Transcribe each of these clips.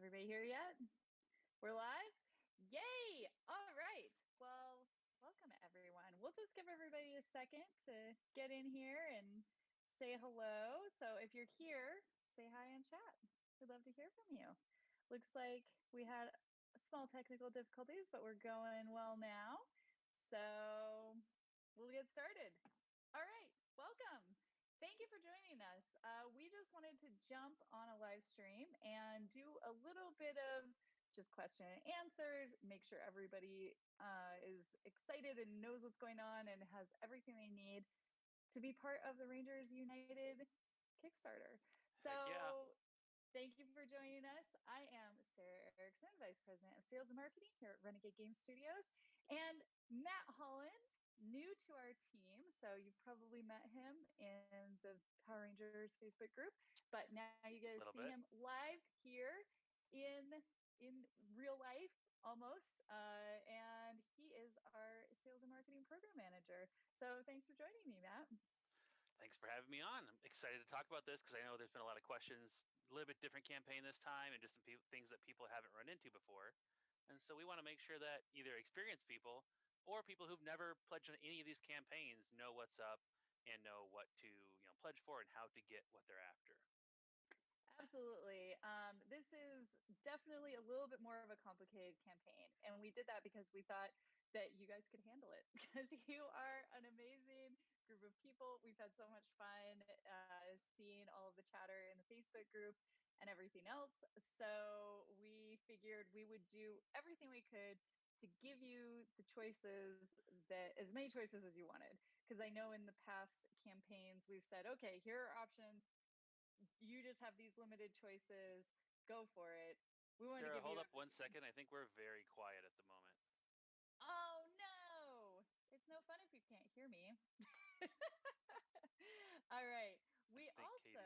everybody here yet? We're live? Yay! All right. Well, welcome everyone. We'll just give everybody a second to get in here and say hello. So if you're here, say hi in chat. We'd love to hear from you. Looks like we had small technical difficulties, but we're going well now. So we'll get started. All right, welcome. Thank you for joining us. We just wanted to jump on a live stream and do a little bit of just question and answers, make sure everybody is excited and knows what's going on and has everything they need to be part of the Rangers United Kickstarter. So thank you for joining us. I am Sara Erikson, Vice President of Sales and Marketing here at Renegade Game Studios, and Matt Holland, new to our team, so you've probably met him in the Power Rangers Facebook group, but now you get to see him live here in real life almost, and he is our Sales and Marketing Program Manager. So thanks for joining me, Matt. Thanks for having me on. I'm excited to talk about this because I know there's been a lot of questions, a little bit different campaign this time, and just some things that people haven't run into before. And so we want to make sure that either experienced people or people who've never pledged on any of these campaigns know what's up and know what to pledge for and how to get what they're after. Absolutely. This is definitely a little bit more of a complicated campaign, and we did that because we thought that you guys could handle it because you are an amazing group of people. We've had so much fun seeing all of the chatter in the Facebook group and everything else. So we figured we would do everything we could to give you the choices, that as many choices as you wanted. Because I know in the past campaigns we've said, okay, here are options. You just have these limited choices. Go for it. We want Sarah, to give hold up 1 second. I think we're very quiet at the moment. Oh no! It's no fun if you can't hear me. All right. We also,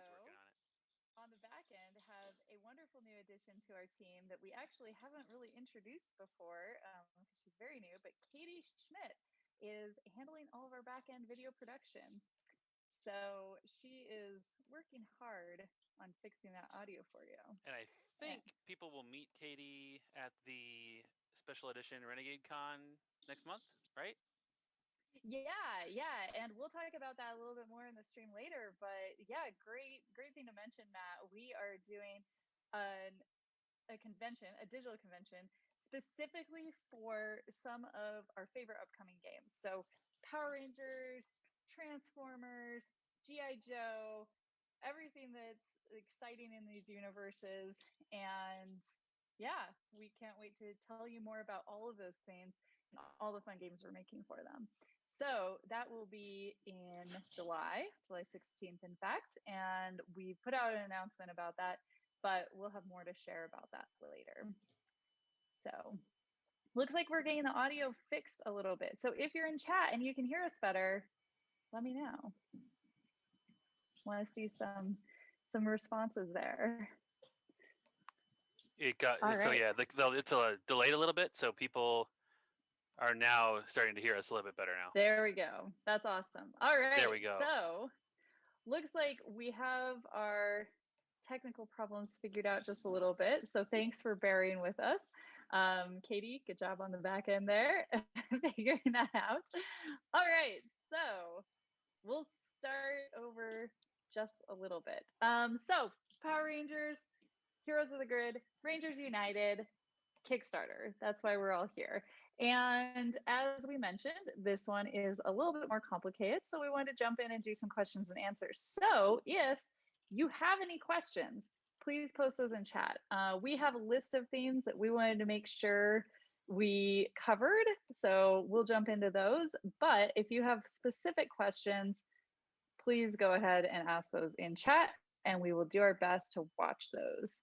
on the back end, have a wonderful new addition to our team that we actually haven't really introduced before because she's very new, but Katie Schmidt is handling all of our back end video production. So she is working hard on fixing that audio for you. And I think people will meet Katie at the special edition Renegade Con next month, right? Yeah, and we'll talk about that a little bit more in the stream later. But yeah, great thing to mention, Matt. We are doing a convention, a digital convention, specifically for some of our favorite upcoming games. So Power Rangers, Transformers, G.I. Joe, everything that's exciting in these universes. And yeah, we can't wait to tell you more about all of those things and all the fun games we're making for them. So that will be in July 16th, in fact. And we put out an announcement about that, but we'll have more to share about that later. So looks like we're getting the audio fixed a little bit. So if you're in chat and you can hear us better, let me know. Want to see some responses there. It got so right. Yeah, it's delayed a little bit, so people are now starting to hear us a little bit better now. There we go. That's awesome. All right. There we go. So looks like we have our technical problems figured out just a little bit. So thanks for bearing with us. Katie, good job on the back end there, figuring that out. All right. So we'll start over just a little bit. So Power Rangers, Heroes of the Grid, Rangers United, Kickstarter. That's why we're all here. And as we mentioned, this one is a little bit more complicated. So we wanted to jump in and do some questions and answers. So if you have any questions, please post those in chat. We have a list of things that we wanted to make sure we covered. So we'll jump into those. But if you have specific questions, please go ahead and ask those in chat and we will do our best to watch those.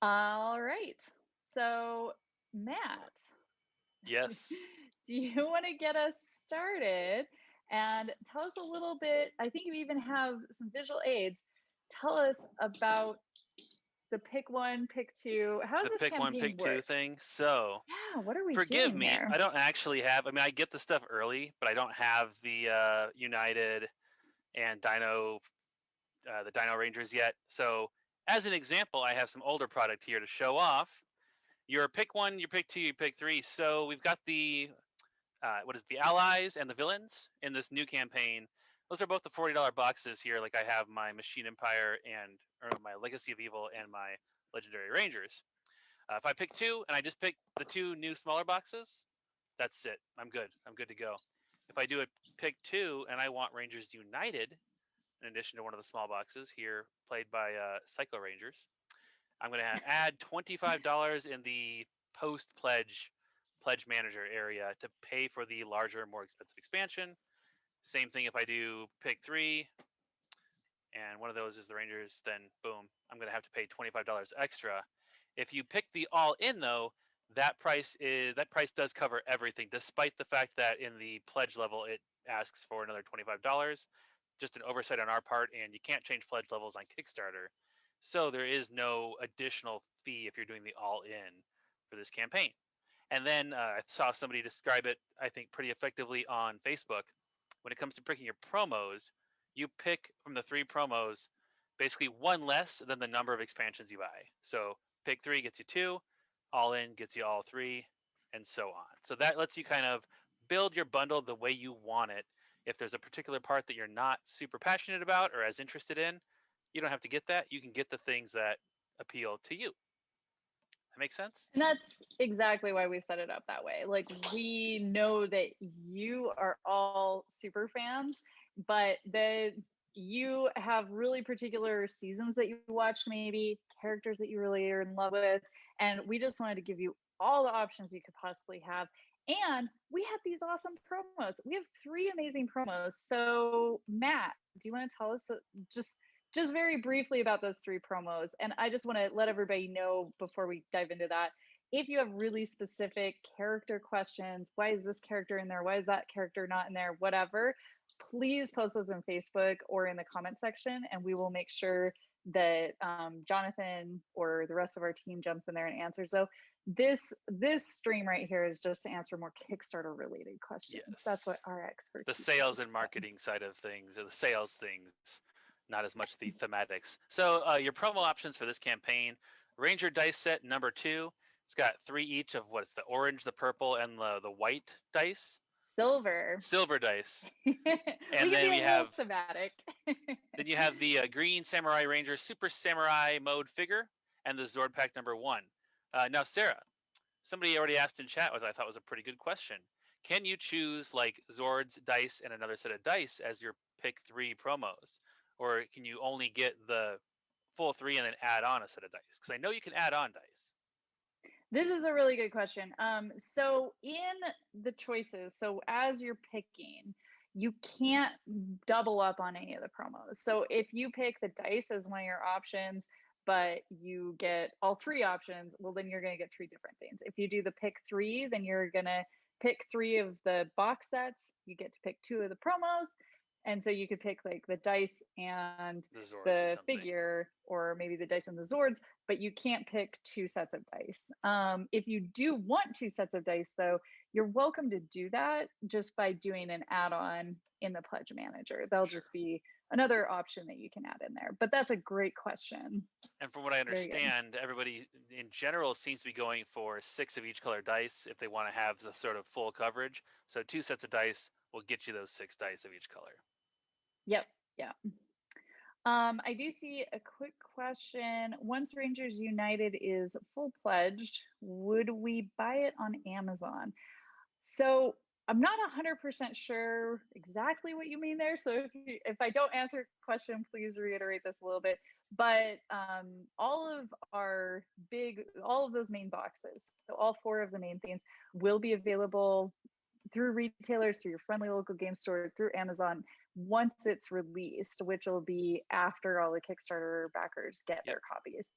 All right. So Matt. Yes. Do you want to get us started and tell us a little bit? I think you even have some visual aids. Tell us about the pick one, pick two. How does this pick one, pick work? Two thing? So yeah, what are we forgive doing me, there? I don't actually have. I mean, I get the stuff early, but I don't have the United and the Dino Rangers yet. So as an example, I have some older product here to show off. Your pick 1, your pick 2, your pick 3. So we've got the the allies and the villains in this new campaign. Those are both the $40 boxes here. Like I have my Machine Empire or my Legacy of Evil and my Legendary Rangers. If I pick 2 and I just pick the 2 new smaller boxes, that's it. I'm good. I'm good to go. If I do a pick 2 and I want Rangers United, in addition to one of the small boxes here, played by Psycho Rangers, I'm going to add $25 in the post-pledge pledge manager area to pay for the larger, more expensive expansion. Same thing if I do pick 3 and one of those is the Rangers, then boom, I'm going to have to pay $25 extra. If you pick the all-in though, that price does cover everything, despite the fact that in the pledge level it asks for another $25. Just an oversight on our part, and you can't change pledge levels on Kickstarter. So there is no additional fee if you're doing the all-in for this campaign. And then I saw somebody describe it, I think, pretty effectively on Facebook. When it comes to picking your promos, you pick from the 3 promos basically 1 less than the number of expansions you buy. So pick 3 gets you 2, all in gets you all 3, and so on. So that lets you kind of build your bundle the way you want it. If there's a particular part that you're not super passionate about or as interested in, you don't have to get that. You can get the things that appeal to you. That makes sense? And that's exactly why we set it up that way. Like, we know that you are all super fans, but that you have really particular seasons that you watched, maybe characters that you really are in love with. And we just wanted to give you all the options you could possibly have. And we have these awesome promos. We have 3 amazing promos. So, Matt, do you want to tell us just very briefly about those 3 promos? And I just want to let everybody know before we dive into that, if you have really specific character questions, why is this character in there? Why is that character not in there? Whatever, please post those in Facebook or in the comment section, and we will make sure that Jonathan or the rest of our team jumps in there and answers. So this stream right here is just to answer more Kickstarter related questions. Yes. That's what our experts. The sales and marketing side of things, or the sales things, not as much the thematics. So your promo options for this campaign: Ranger dice set number 2. It's got 3 each of what's the orange, the purple, and the white dice. Silver dice. And then we have thematic. Then you have the green Samurai Ranger Super Samurai mode figure and the Zord pack number 1. Now, Sarah, somebody already asked in chat, which I thought was a pretty good question. Can you choose like Zords dice and another set of dice as your pick 3 promos? Or can you only get the full 3 and then add on a set of dice? Because I know you can add on dice. This is a really good question. So in the choices, so as you're picking, you can't double up on any of the promos. So if you pick the dice as one of your options, but you get all 3 options, well, then you're going to get 3 different things. If you do the pick 3, then you're going to pick 3 of the box sets. You get to pick 2 of the promos. And so you could pick like the dice and the figure, or maybe the dice and the Zords, but you can't pick 2 sets of dice. If you do want 2 sets of dice, though, you're welcome to do that just by doing an add-on in the pledge manager. There'll just be another option that you can add in there. But that's a great question. And from what I understand, everybody in general seems to be going for 6 of each color dice if they want to have the sort of full coverage. So 2 sets of dice will get you those 6 dice of each color. Yep. Yeah. I do see a quick question. Once Rangers United is full pledged, would we buy it on Amazon? So I'm not 100% sure exactly what you mean there. So if I don't answer your question, please reiterate this a little bit. But all of those main boxes, so all 4 of the main things, will be available through retailers, through your friendly local game store, through Amazon, once it's released, which will be after all the Kickstarter backers get their copies.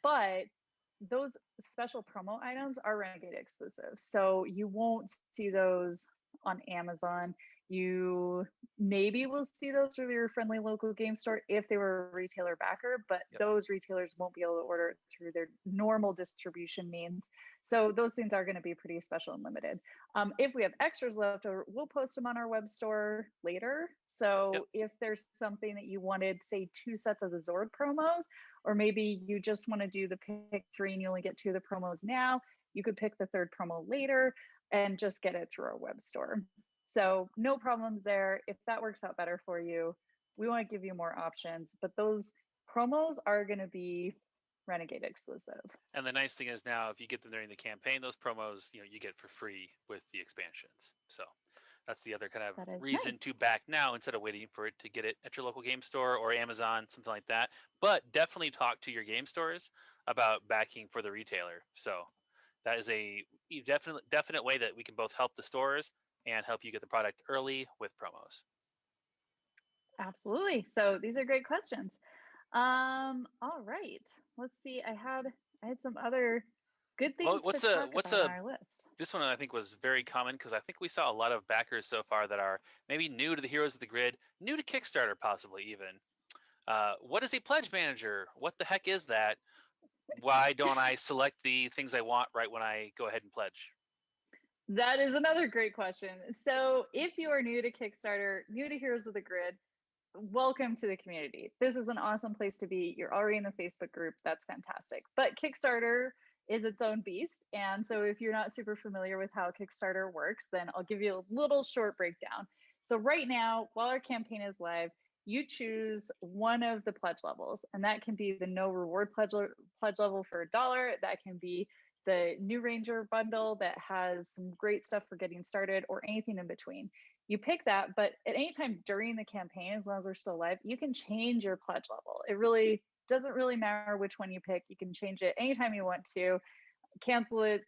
But those special promo items are Renegade exclusive, so you won't see those on Amazon. You maybe will see those through your friendly local game store if they were a retailer backer, but those retailers won't be able to order it through their normal distribution means. So those things are going to be pretty special and limited. If we have extras left over, we'll post them on our web store later. So if there's something that you wanted, say 2 sets of the Zord promos, or maybe you just want to do the pick 3 and you only get 2 of the promos now, you could pick the 3rd promo later and just get it through our web store. So no problems there. If that works out better for you, we want to give you more options, but those promos are going to be Renegade exclusive. And the nice thing is now, if you get them during the campaign, those promos, you get for free with the expansions. So that's the other kind of reason nice to back now instead of waiting for it to get it at your local game store or Amazon, something like that. But definitely talk to your game stores about backing for the retailer. So that is a definite way that we can both help the stores and help you get the product early with promos. Absolutely. So these are great questions. All right. Let's see. I had some other good things to talk about on our list. This one I think was very common because I think we saw a lot of backers so far that are maybe new to the Heroes of the Grid, new to Kickstarter possibly even. What is a pledge manager? What the heck is that? Why don't I select the things I want right when I go ahead and pledge? That is another great question. So if you are new to Kickstarter, new to Heroes of the Grid, welcome to the community. This is an awesome place to be. You're already in the Facebook group. That's fantastic. But Kickstarter is its own beast. And so if you're not super familiar with how Kickstarter works, then I'll give you a little short breakdown. So right now, while our campaign is live, you choose one of the pledge levels, and that can be the no reward pledge level for $1. That can be the new Ranger bundle that has some great stuff for getting started, or anything in between. You pick that, but at any time during the campaign, as long as we're still live, you can change your pledge level. It really doesn't really matter which one you pick. You can change it anytime you want to, cancel it,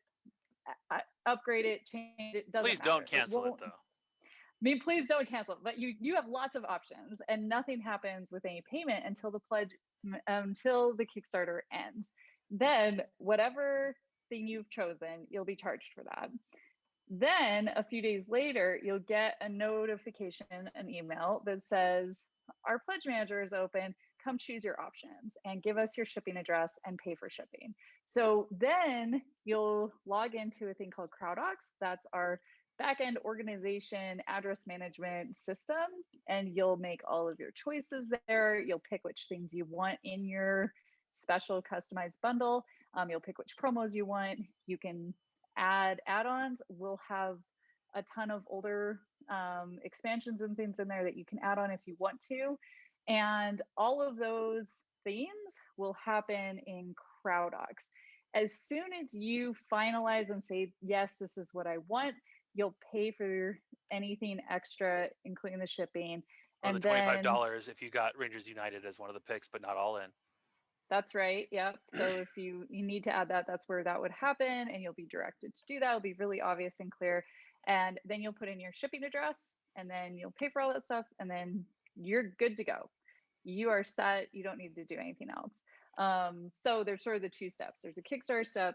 upgrade it, change it, doesn't Please matter. don't cancel it though. I mean, please don't cancel it, but you have lots of options, and nothing happens with any payment until the Kickstarter ends. Then whatever thing you've chosen, you'll be charged for that. Then a few days later, you'll get a notification, an email that says, our pledge manager is open. Come choose your options and give us your shipping address and pay for shipping. So then you'll log into a thing called CrowdOx. That's our backend organization address management system, and you'll make all of your choices there. You'll pick which things you want in your special customized bundle. You'll pick which promos you want. You can add add-ons. We'll have a ton of older expansions and things in there that you can add on if you want to. And all of those themes will happen in CrowdOx. As soon as you finalize and say, yes, this is what I want, you'll pay for anything extra, including the shipping. Or the $25 if you got Rangers United as one of the picks, but not all in. That's right. Yep. So if you need to add that, that's where that would happen, and you'll be directed to do that. It'll be really obvious and clear. And then you'll put in your shipping address, and then you'll pay for all that stuff, and then you're good to go. You are set. You don't need to do anything else. So there's sort of the 2 steps. There's a Kickstarter step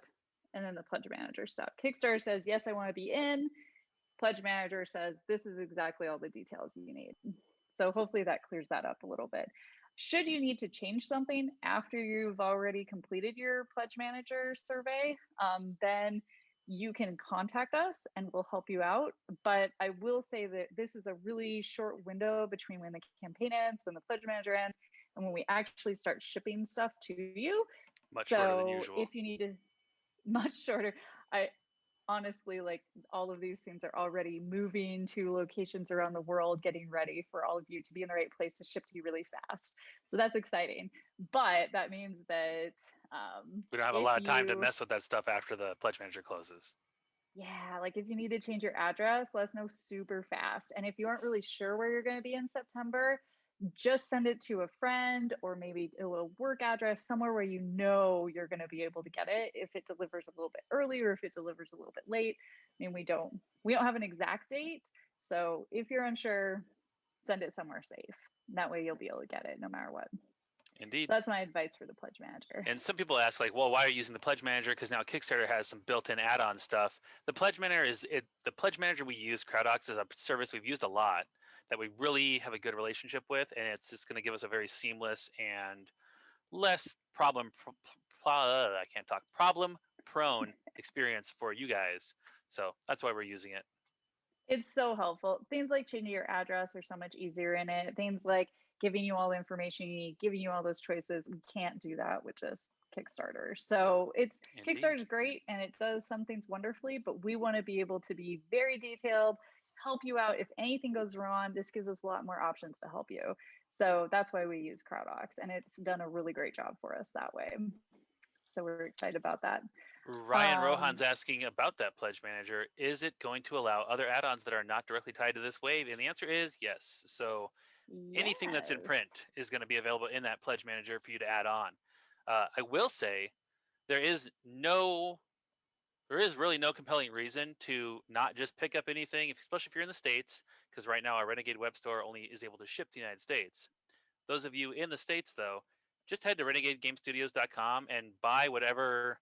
and then the pledge manager step. Kickstarter says, yes, I want to be in. Pledge manager says, this is exactly all the details you need. So hopefully that clears that up a little bit. Should you need to change something after you've already completed your pledge manager survey, then you can contact us and we'll help you out. But I will say that this is a really short window between when the campaign ends, when the pledge manager ends, and when we actually start shipping stuff to you. Much shorter than usual. If you need to, much shorter. I honestly, like, all of these things are already moving to locations around the world, getting ready for all of you to be in the right place to ship to you really fast. So that's exciting. But that means that we don't have a lot of time to mess with that stuff after the pledge manager closes. Yeah, like if you need to change your address, let us know super fast. And if you aren't really sure where you're going to be in September, just send it to a friend or maybe a work address somewhere where you know you're going to be able to get it. If it delivers a little bit early or if it delivers a little bit late, I mean, we don't have an exact date. So if you're unsure, send it somewhere safe. That way you'll be able to get it no matter what. Indeed. So that's my advice for the pledge manager. And some people ask, like, well, why are you using the pledge manager? Because now Kickstarter has some built-in add-on stuff. The pledge manager we use, CrowdOx, is a service we've used a lot that we really have a good relationship with, and it's just going to give us a very seamless and less problem-prone experience for you guys. So that's why we're using it. It's so helpful. Things like changing your address are so much easier in it. Things like giving you all the information you need, giving you all those choices. We can't do that with just Kickstarter. So Kickstarter is great and it does some things wonderfully, but we want to be able to be very detailed, help you out if anything goes wrong. This gives us a lot more options to help you. So that's why we use CrowdOx, and it's done a really great job for us that way. So we're excited about that. Ryan Rohan's asking about that pledge manager. Is it going to allow other add-ons that are not directly tied to this wave? And the answer is yes. So anything that's in print is going to be available in that pledge manager for you to add on. I will say there is really no compelling reason to not just pick up anything, especially if you're in the States, because right now our Renegade web store only is able to ship to the United States. Those of you in the States, though, just head to renegadegamestudios.com and buy whatever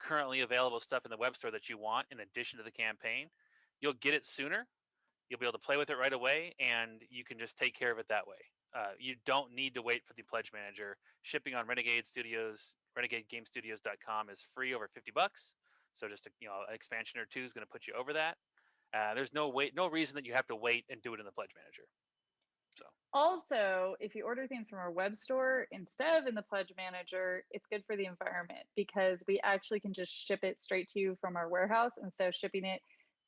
currently available stuff in the web store that you want in addition to the campaign. You'll get it sooner. You'll be able to play with it right away, and you can just take care of it that way. You don't need to wait for the pledge manager. Shipping on Renegade Studios, renegadegamestudios.com is free over $50. So just an expansion or two is going to put you over that. There's no reason that you have to wait and do it in the pledge manager. So also, if you order things from our web store instead of in the pledge manager, it's good for the environment because we actually can just ship it straight to you from our warehouse instead of shipping it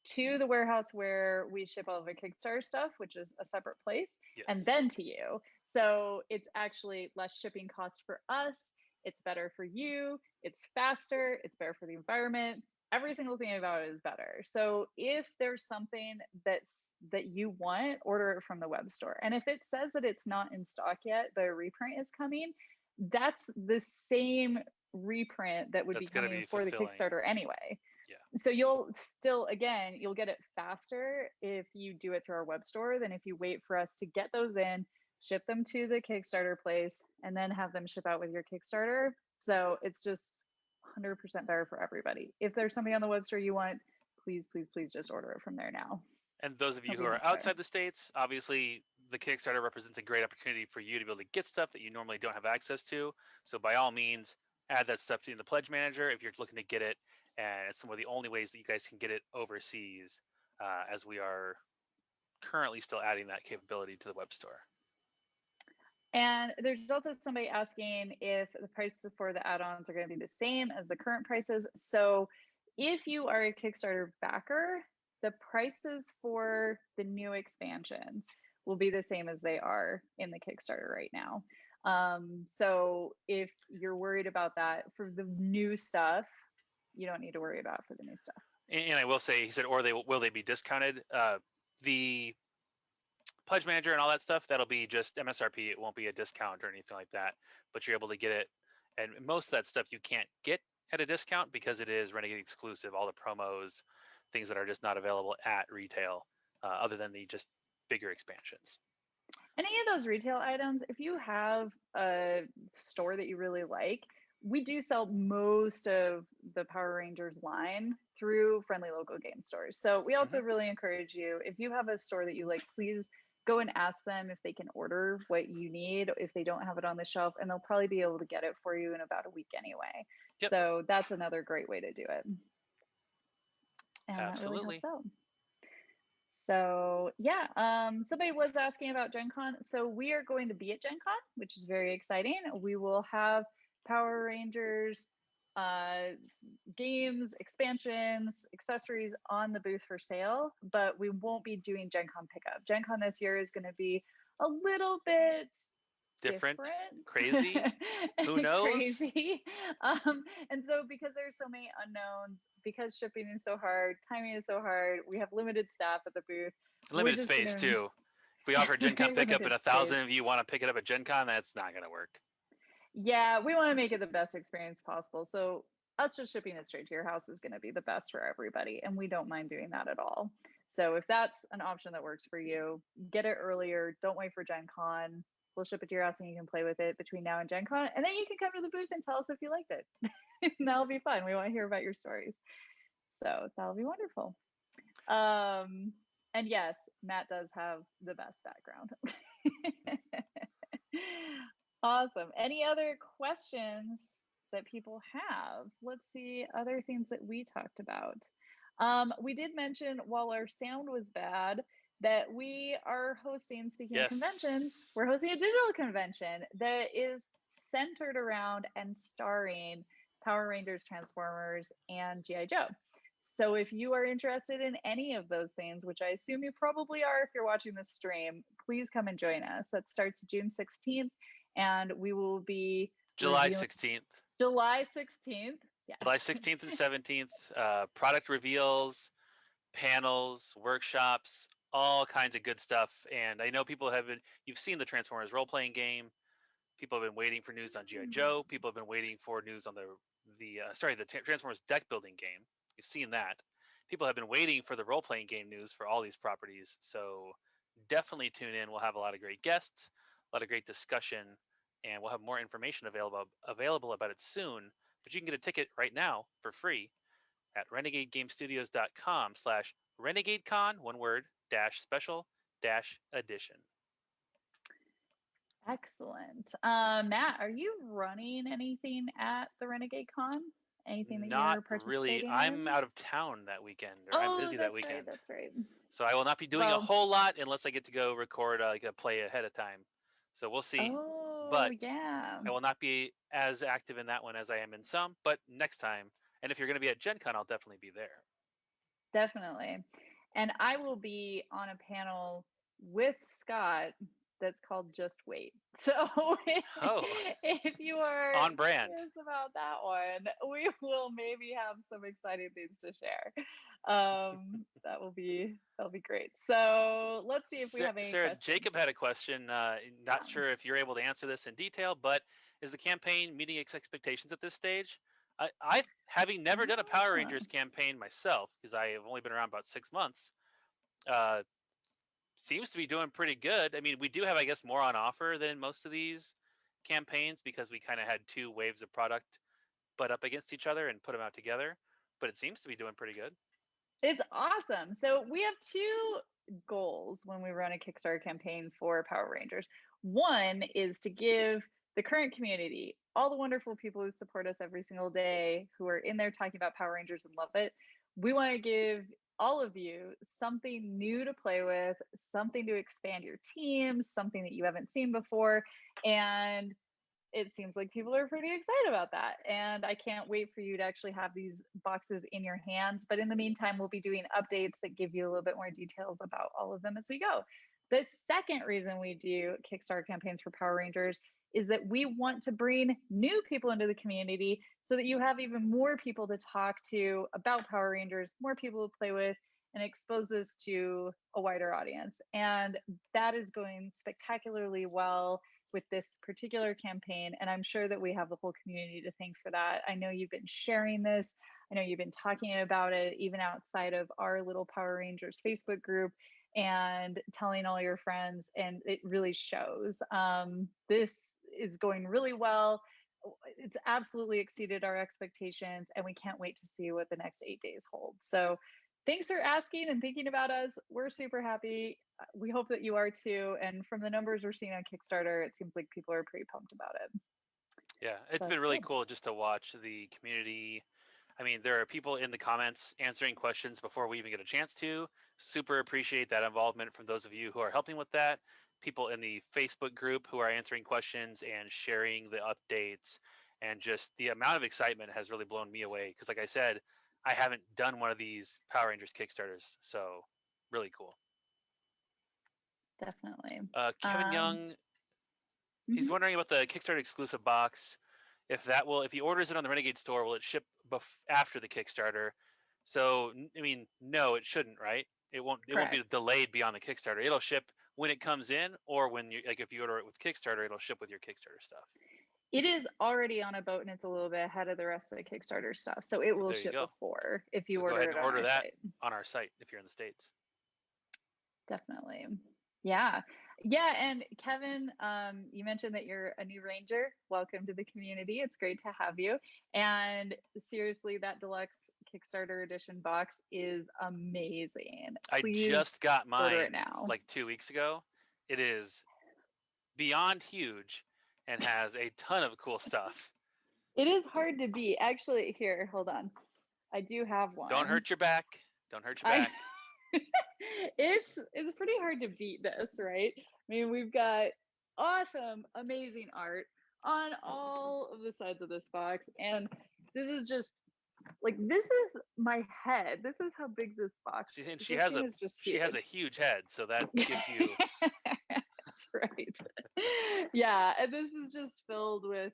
to the warehouse where we ship all of our Kickstarter stuff, which is a separate place, and then to you. So it's actually less shipping cost for us. It's better for you. It's faster. It's better for the environment. Every single thing about it is better. So if there's something that you want, order it from the web store. And if it says that it's not in stock yet, but a reprint is coming, that's the same reprint that would be coming for the Kickstarter anyway. Yeah. So you'll get it faster if you do it through our web store than if you wait for us to get those in, ship them to the Kickstarter place, and then have them ship out with your Kickstarter. So it's just 100% better for everybody. If there's something on the web store you want, please, please, please just order it from there now. And those of you who are outside the States, obviously the Kickstarter represents a great opportunity for you to be able to get stuff that you normally don't have access to. So by all means, add that stuff to the pledge manager if you're looking to get it. And it's some of the only ways that you guys can get it overseas, as we are currently still adding that capability to the web store. And there's also somebody asking if the prices for the add-ons are going to be the same as the current prices. So if you are a Kickstarter backer, the prices for the new expansions will be the same as they are in the Kickstarter right now. So if you're worried about that for the new stuff, you don't need to worry about for the new stuff. And I will say, he said, or will they be discounted? The pledge manager and all that stuff, that'll be just MSRP. It won't be a discount or anything like that, but you're able to get it. And most of that stuff you can't get at a discount because it is Renegade exclusive, all the promos, things that are just not available at retail, other than the just bigger expansions. Any of those retail items, if you have a store that you really like, we do sell most of the Power Rangers line through friendly local game stores. So we also really encourage you, if you have a store that you like, please go and ask them if they can order what you need, if they don't have it on the shelf, and they'll probably be able to get it for you in about a week anyway. Yep. So that's another great way to do it. And absolutely. That really helps out. So yeah, somebody was asking about Gen Con. So we are going to be at Gen Con, which is very exciting. We will have Power Rangers games, expansions, accessories on the booth for sale, but we won't be doing Gen Con pickup. Gen Con this year is going to be a little bit different. Crazy, who knows? Crazy. And so because there's so many unknowns, because shipping is so hard, timing is so hard, we have limited staff at the booth. Limited space too. If we offer Gen Con pickup and 1,000 of you want to pick it up at Gen Con, that's not going to work. Yeah, we want to make it the best experience possible. So us just shipping it straight to your house is going to be the best for everybody. And we don't mind doing that at all. So if that's an option that works for you, get it earlier. Don't wait for Gen Con. We'll ship it to your house and you can play with it between now and Gen Con. And then you can come to the booth and tell us if you liked it. And that'll be fun. We want to hear about your stories. So that'll be wonderful. And yes, Matt does have the best background. Awesome. Any other questions that people have? Let's see other things that we talked about. We did mention while our sound was bad, that we are hosting, speaking of conventions, Yes. we're hosting a digital convention that is centered around and starring Power Rangers, Transformers, and G.I. Joe. So if you are interested in any of those things, which I assume you probably are if you're watching this stream, please come and join us. That starts June 16th, and we will be July 16th. July 16th. Yes. July 16th and 17th. Product reveals, panels, workshops, all kinds of good stuff. And I know people have been, you've seen the Transformers role-playing game. People have been waiting for news on G.I. Joe. People have been waiting for news on the Transformers deck building game. You've seen that. People have been waiting for the role-playing game news for all these properties. So definitely tune in. We'll have a lot of great guests, a lot of great discussion, and we'll have more information available about it soon. But you can get a ticket right now for free at renegadegamestudios.com/Renegade Con, one word, special edition. Excellent. Matt, are you running anything at the Renegade Con? Anything that Not you're really. participating I'm in? out of town that weekend, or I'm busy that weekend. Right, that's right. So I will not be doing a whole lot unless I get to go record like a play ahead of time. So we'll see. But yeah. I will not be as active in that one as I am in some, but next time. And if you're going to be at Gen Con, I'll definitely be there. Definitely. And I will be on a panel with Scott that's called Just Wait. So if you are on brand curious about that one, we will maybe have some exciting things to share. That'll be great. So let's see if we have any Sarah, questions. Jacob had a question. Not sure if you're able to answer this in detail, but is the campaign meeting expectations at this stage? I've having never done a Power Rangers campaign myself, because I have only been around about 6 months. Seems to be doing pretty good. I mean, we do have, I guess, more on offer than most of these campaigns because we kind of had 2 waves of product butt up against each other and put them out together. But it seems to be doing pretty good. It's awesome. So we have 2 goals when we run a Kickstarter campaign for Power Rangers. One is to give the current community, all the wonderful people who support us every single day, who are in there talking about Power Rangers and love it. We want to give all of you something new to play with, something to expand your team, something that you haven't seen before. And it seems like people are pretty excited about that. And I can't wait for you to actually have these boxes in your hands. But in the meantime, we'll be doing updates that give you a little bit more details about all of them as we go. The second reason we do Kickstarter campaigns for Power Rangers is that we want to bring new people into the community so that you have even more people to talk to about Power Rangers, more people to play with, and expose this to a wider audience. And that is going spectacularly well with this particular campaign. And I'm sure that we have the whole community to thank for that. I know you've been sharing this. I know you've been talking about it even outside of our little Power Rangers Facebook group and telling all your friends, and it really shows. This is going really well. It's absolutely exceeded our expectations, and we can't wait to see what the next 8 days hold. So thanks for asking and thinking about us. We're super happy. We hope that you are too. And from the numbers we're seeing on Kickstarter, it seems like people are pretty pumped about it. Yeah, it's been really cool just to watch the community. I mean, there are people in the comments answering questions before we even get a chance to. Super appreciate that involvement from those of you who are helping with that. People in the Facebook group who are answering questions and sharing the updates. And just the amount of excitement has really blown me away. Because like I said, I haven't done one of these Power Rangers Kickstarters. So really cool. Definitely. Kevin Young, he's wondering about the Kickstarter exclusive box. If he orders it on the Renegade store, will it ship after the Kickstarter? So, I mean, no, it shouldn't, right? It won't be delayed beyond the Kickstarter. It'll ship when it comes in, or when if you order it with Kickstarter, it'll ship with your Kickstarter stuff. It is already on a boat, and it's a little bit ahead of the rest of the Kickstarter stuff. So it will ship before if you order it on our site. On our site if you're in the States. Definitely. Yeah. And Kevin, you mentioned that you're a new Ranger. Welcome to the community. It's great to have you. And seriously, that deluxe Kickstarter edition box is amazing. Please I just got mine order it now. Like 2 weeks ago. It is beyond huge and has a ton of cool stuff. It is hard to beat. Actually, here, hold on. I do have one. Don't hurt your back. It's pretty hard to beat this, right? I mean, we've got awesome, amazing art on all of the sides of this box, and this is just like, this is my head. This is how big this box is. She This has thing a is just she huge. has a huge head, so that gives you. That's right. Yeah, and this is just filled with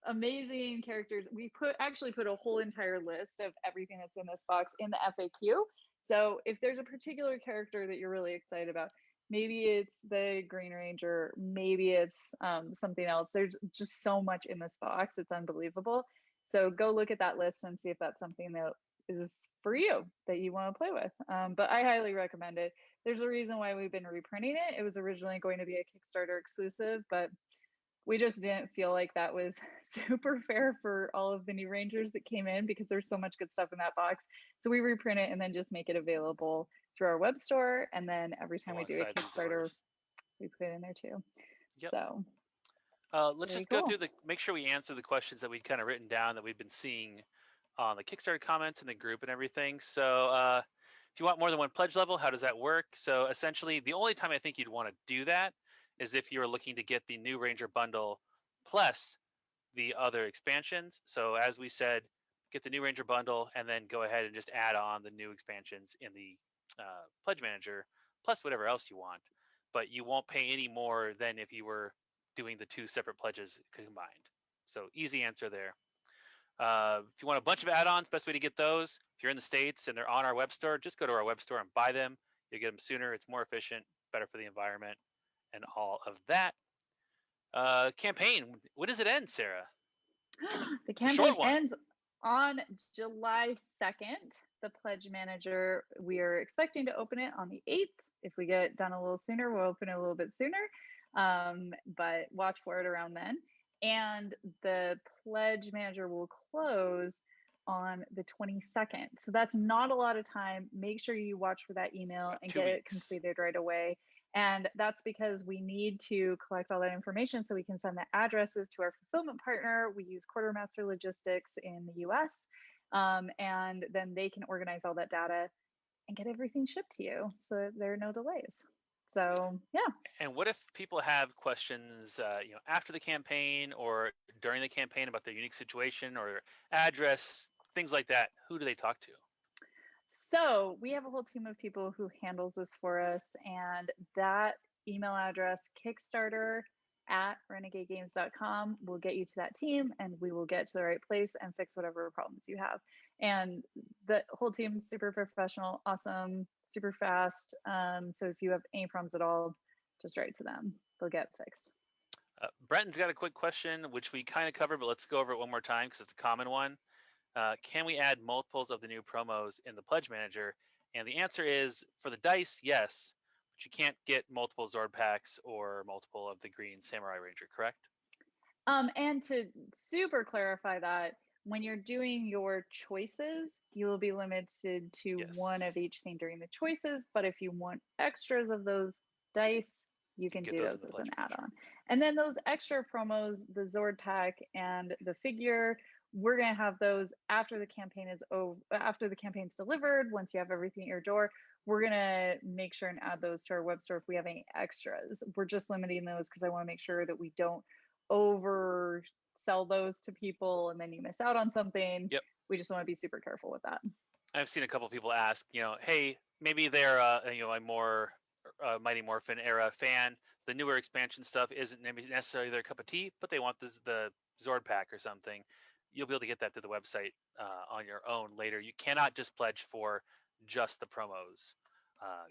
amazing characters. We actually put a whole entire list of everything that's in this box in the FAQ. So if there's a particular character that you're really excited about, maybe it's the Green Ranger, maybe it's something else. There's just so much in this box. It's unbelievable. So go look at that list and see if that's something that is for you, that you want to play with. But I highly recommend it. There's a reason why we've been reprinting it. It was originally going to be a Kickstarter exclusive, but we just didn't feel like that was super fair for all of the new Rangers that came in, because there's so much good stuff in that box. So we reprint it and then just make it available through our web store. And then every time we do a Kickstarter, we put it in there too. Yep. So let's just go through make sure we answer the questions that we'd kind of written down that we've been seeing on the Kickstarter comments in the group and everything. So if you want more than one pledge level, how does that work? So essentially, the only time I think you'd want to do that is if you're looking to get the new Ranger bundle plus the other expansions. So as we said, get the new Ranger bundle and then go ahead and just add on the new expansions in the pledge manager plus whatever else you want. But you won't pay any more than if you were doing the two separate pledges combined. So easy answer there. If you want a bunch of add-ons, best way to get those, if you're in the States and they're on our web store, just go to our web store and buy them. You'll get them sooner. It's more efficient, better for the environment, and all of that. Campaign, when does it end, Sarah? The campaign ends on July 2nd. The pledge manager, we are expecting to open it on the 8th. If we get done a little sooner, we'll open it a little bit sooner. But watch for it around then. And the pledge manager will close on the 22nd. So that's not a lot of time. Make sure you watch for that email and get it completed right away. And that's because we need to collect all that information so we can send the addresses to our fulfillment partner. We use Quartermaster Logistics in the US. And then they can organize all that data and get everything shipped to you so that there are no delays. So yeah. And what if people have questions, after the campaign or during the campaign about their unique situation or address, things like that? Who do they talk to? So we have a whole team of people who handles this for us, and that email address, Kickstarter@renegadegames.com, will get you to that team, and we will get to the right place and fix whatever problems you have. And the whole team is super professional, awesome, super fast. So if you have any problems at all, just write to them. They'll get fixed. Brenton's got a quick question, which we kind of covered, but let's go over it one more time because it's a common one. Can we add multiples of the new promos in the pledge manager? And the answer is, for the dice, yes, but you can't get multiple Zord packs or multiple of the green Samurai Ranger, correct? And to super clarify that, when you're doing your choices, you will be limited to one of each thing during the choices. But if you want extras of those dice, you can do those as an add-on. And then those extra promos, the Zord pack and the figure, we're going to have those after the campaign is over, after the campaign's delivered. Once you have everything at your door, we're going to make sure and add those to our web store if we have any extras. We're just limiting those because I want to make sure that we don't oversell those to people and then you miss out on something. Yep. We just want to be super careful with that. I've seen a couple of people ask, hey, maybe they're a more Mighty Morphin era fan. The newer expansion stuff isn't necessarily their cup of tea, but they want the Zord pack or something. You'll be able to get that through the website on your own later. You cannot just pledge for just the promos.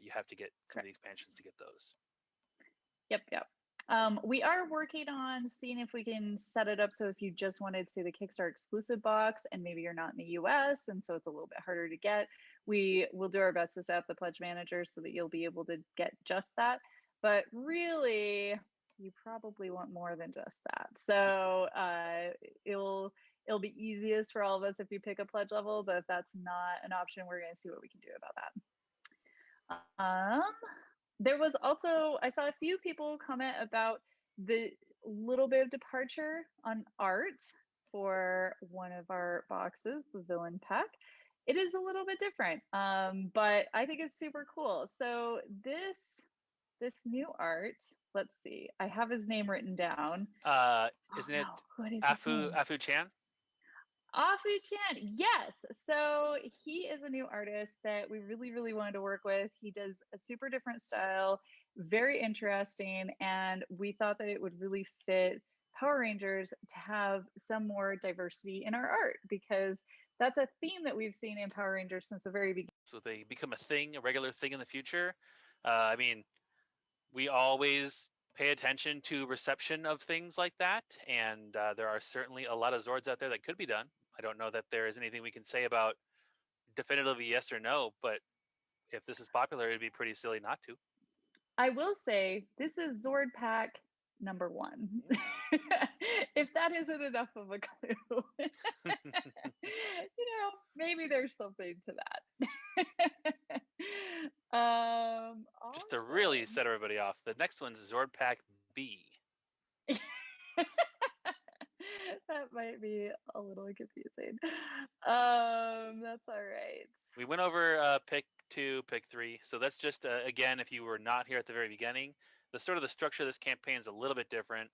You have to get some of the expansions to get those. Yep. We are working on seeing if we can set it up so if you just wanted to see the Kickstarter exclusive box and maybe you're not in the US and so it's a little bit harder to get, we will do our best to set up the pledge manager so that you'll be able to get just that. But really, you probably want more than just that. So it'll be easiest for all of us if you pick a pledge level, but if that's not an option, we're going to see what we can do about that. There was also, I saw a few people comment about the little bit of departure on art for one of our boxes, the villain pack. it is a little bit different, but I think it's super cool. So this new art, let's see, I have his name written down. Isn't no, it what is his name? Afu Chan? Afu Chan, yes. So he is a new artist that we really, really wanted to work with. He does a super different style, very interesting, and we thought that it would really fit Power Rangers to have some more diversity in our art, because that's a theme that we've seen in Power Rangers since the very beginning. So they become a thing, a regular thing in the future. I mean, we always pay attention to reception of things like that, and there are certainly a lot of Zords out there that could be done. I don't know that there is anything we can say about definitively yes or no, but if this is popular, it'd be pretty silly not to. I will say this is Zord Pack number 1. If that isn't enough of a clue, maybe there's something to that. Just to really Awesome. set everybody off, the next one's Zord Pack B. That might be a little confusing. That's all right. We went over pick 2, pick 3. So that's just again, if you were not here at the very beginning, the structure of this campaign is a little bit different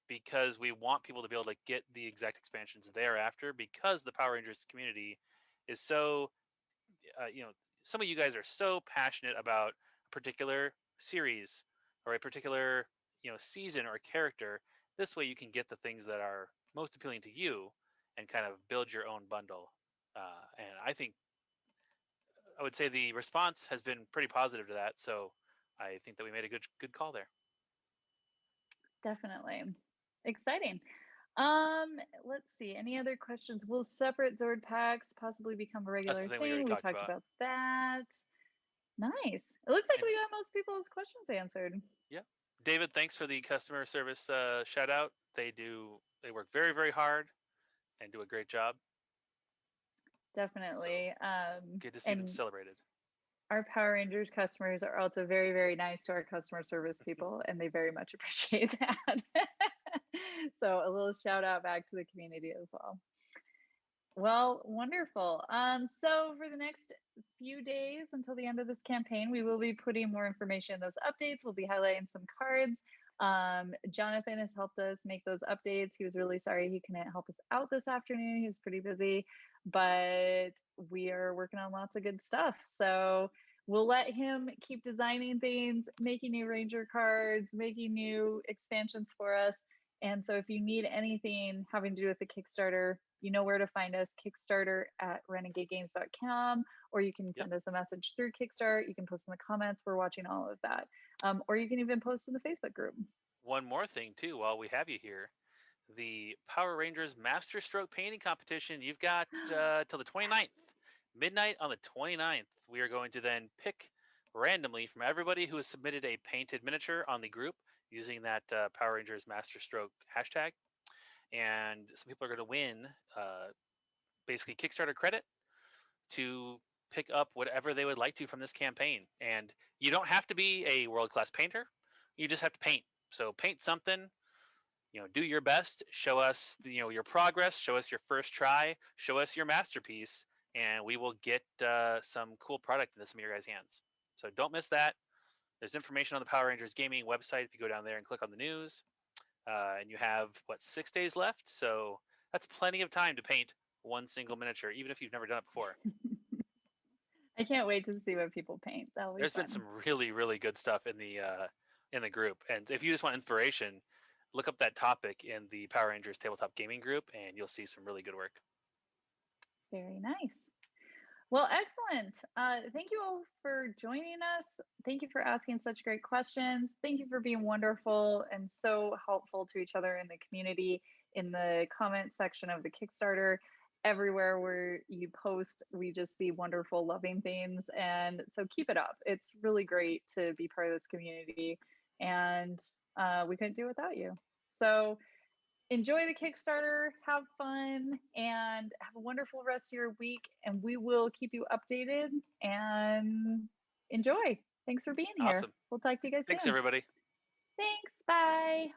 because we want people to be able to get the exact expansions thereafter, because the Power Rangers community is so some of you guys are so passionate about a particular series or a particular season or character. This way you can get the things that are most appealing to you and kind of build your own bundle. And I would say the response has been pretty positive to that, so I think that we made a good call there. Definitely. Exciting. Let's see. Any other questions? Will separate Zord packs possibly become a regular That's the thing thing? we We talked about that. Nice. It looks like we got most people's questions answered. Yeah. David, thanks for the customer service shout out. They work very, very hard and do a great job. Definitely. So, good to see them celebrated. Our Power Rangers customers are also very, very nice to our customer service people, and they very much appreciate that. So a little shout out back to the community as well. Well, wonderful. So for the next few days until the end of this campaign, we will be putting more information in those updates. We'll be highlighting some cards. Jonathan has helped us make those updates. He was really sorry he couldn't help us out this afternoon. He was pretty busy, but we are working on lots of good stuff. So we'll let him keep designing things, making new Ranger cards, making new expansions for us. And so if you need anything having to do with the Kickstarter, you know where to find us, Kickstarter at renegadegames.com, or you can send us a message through Kickstarter. You can post in the comments. We're watching all of that. Or you can even post in the Facebook group. One more thing too, while we have you here, the Power Rangers Master Stroke Painting Competition, you've got till the 29th, midnight on the 29th. We are going to then pick randomly from everybody who has submitted a painted miniature on the group using that Power Rangers Master Stroke hashtag. And some people are going to win basically Kickstarter credit to pick up whatever they would like to from this campaign. And you don't have to be a world-class painter. You just have to paint. So paint something, do your best, show us your progress, show us your first try, show us your masterpiece, and we will get some cool product into some of your guys' hands. So don't miss that. There's information on the Power Rangers Gaming website if you go down there and click on the news. And you have 6 days left, so that's plenty of time to paint one single miniature, even if you've never done it before. I can't wait to see what people paint. There's been some really, really good stuff in the group, and if you just want inspiration, look up that topic in the Power Rangers Tabletop Gaming group, and you'll see some really good work. Very nice. Well, excellent. Thank you all for joining us. Thank you for asking such great questions. Thank you for being wonderful and so helpful to each other in the community, in the comment section of the Kickstarter. Everywhere where you post, we just see wonderful, loving things. And so keep it up. It's really great to be part of this community. And we couldn't do it without you. So enjoy the Kickstarter, have fun, and have a wonderful rest of your week. And we will keep you updated and enjoy. Thanks for being here. Awesome. We'll talk to you guys soon. Thanks, everybody. Thanks. Bye.